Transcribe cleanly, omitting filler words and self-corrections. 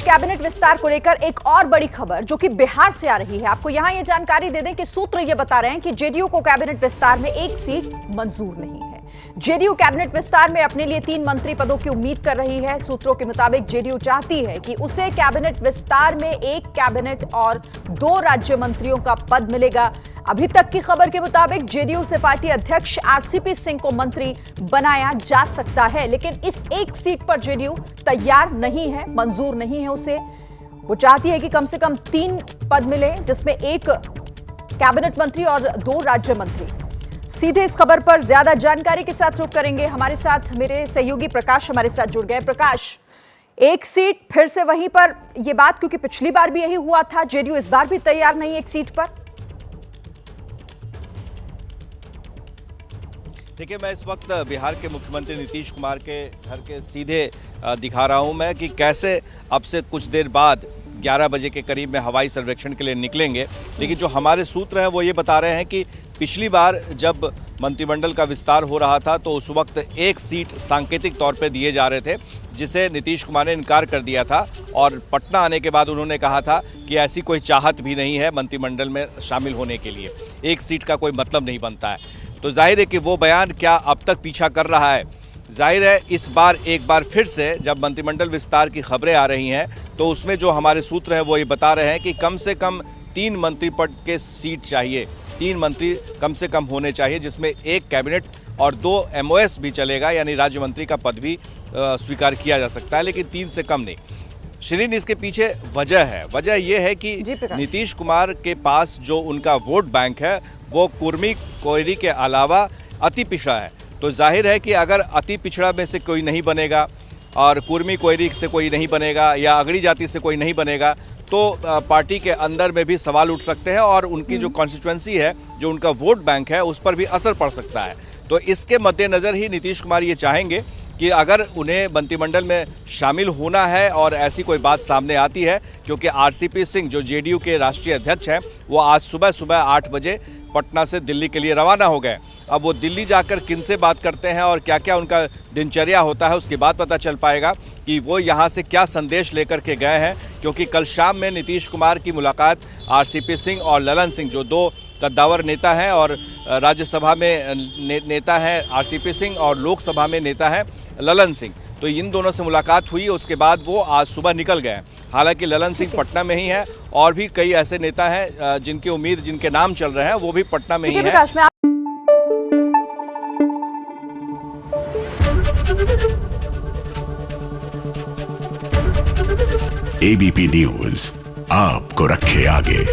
Cabinet विस्तार को लेकर एक और बड़ी खबर जो कि बिहार से आ रही है। आपको यहां ये जानकारी दे दें कि सूत्र ये बता रहे हैं कि जेडीयू को कैबिनेट विस्तार में एक सीट मंजूर नहीं है। जेडीयू कैबिनेट विस्तार में अपने लिए 3 मंत्री पदों की उम्मीद कर रही है। सूत्रों के मुताबिक जेडीयू चाहती है कि उसे कैबिनेट विस्तार में 1 कैबिनेट और 2 राज्य मंत्रियों का पद मिलेगा। अभी तक की खबर के मुताबिक जेडीयू से पार्टी अध्यक्ष आरसीपी सिंह को मंत्री बनाया जा सकता है, लेकिन इस एक सीट पर जेडीयू तैयार नहीं है, मंजूर नहीं है उसे। वो चाहती है कि कम से कम 3 पद मिले, जिसमें 1 कैबिनेट मंत्री और 2 राज्य मंत्री। सीधे इस खबर पर ज्यादा जानकारी के साथ रुख करेंगे। हमारे साथ मेरे सहयोगी प्रकाश हमारे साथ जुड़ गए। प्रकाश, एक सीट फिर से वहीं पर यह बात, क्योंकि पिछली बार भी यही हुआ था, जेडीयू इस बार भी तैयार नहीं एक सीट पर। देखिए, मैं इस वक्त बिहार के मुख्यमंत्री नीतीश कुमार के घर के सीधे दिखा रहा हूं मैं कि कैसे अब से कुछ देर बाद 11 बजे के करीब में हवाई सर्वेक्षण के लिए निकलेंगे। लेकिन जो हमारे सूत्र हैं वो ये बता रहे हैं कि पिछली बार जब मंत्रिमंडल का विस्तार हो रहा था तो उस वक्त 1 सीट सांकेतिक तौर पे दिए जा रहे थे, जिसे नीतीश कुमार ने इनकार कर दिया था। और पटना आने के बाद उन्होंने कहा था कि ऐसी कोई चाहत भी नहीं है मंत्रिमंडल में शामिल होने के लिए, 1 सीट का कोई मतलब नहीं बनता है। तो जाहिर है कि वो बयान क्या अब तक पीछा कर रहा है। जाहिर है इस बार एक बार फिर से जब मंत्रिमंडल विस्तार की खबरें आ रही हैं तो उसमें जो हमारे सूत्र हैं वो ये बता रहे हैं कि कम से कम 3 मंत्री पद के सीट चाहिए, 3 मंत्री कम से कम होने चाहिए, जिसमें 1 कैबिनेट और 2 एमओएस भी चलेगा, यानी राज्य मंत्री का पद भी स्वीकार किया जा सकता है, लेकिन 3 से कम नहीं। शिरीन, इसके पीछे वजह यह है कि नीतीश कुमार के पास जो उनका वोट बैंक है वो कुर्मी कोयरी के अलावा अति पिछड़ा है। तो जाहिर है कि अगर अति पिछड़ा में से कोई नहीं बनेगा और कुर्मी कोयरी से कोई नहीं बनेगा या अगड़ी जाति से कोई नहीं बनेगा तो पार्टी के अंदर में भी सवाल उठ सकते हैं और उनकी जो कॉन्स्टिट्यूएंसी है, जो उनका वोट बैंक है, उस पर भी असर पड़ सकता है। तो इसके मद्देनज़र ही नीतीश कुमार ये चाहेंगे कि अगर उन्हें मंत्रिमंडल में शामिल होना है और ऐसी कोई बात सामने आती है, क्योंकि आरसीपी सिंह जो जेडीयू के राष्ट्रीय अध्यक्ष हैं वो आज सुबह 8 बजे पटना से दिल्ली के लिए रवाना हो गए। अब वो दिल्ली जाकर किनसे बात करते हैं और क्या क्या उनका दिनचर्या होता है, उसके बाद पता चल पाएगा कि वो यहाँ से क्या संदेश लेकर के गए हैं। क्योंकि कल शाम में नीतीश कुमार की मुलाकात आरसीपी सिंह और ललन सिंह, जो 2 कद्दावर नेता हैं और राज्यसभा में नेता हैं आरसीपी सिंह और लोकसभा में नेता हैं ललन सिंह, तो इन दोनों से मुलाकात हुई। उसके बाद वो आज सुबह निकल गए। हालांकि ललन सिंह पटना में ही है और भी कई ऐसे नेता हैं जिनके नाम चल रहे हैं वो भी पटना में ही हैं। एबीपी न्यूज आपको रखे आगे।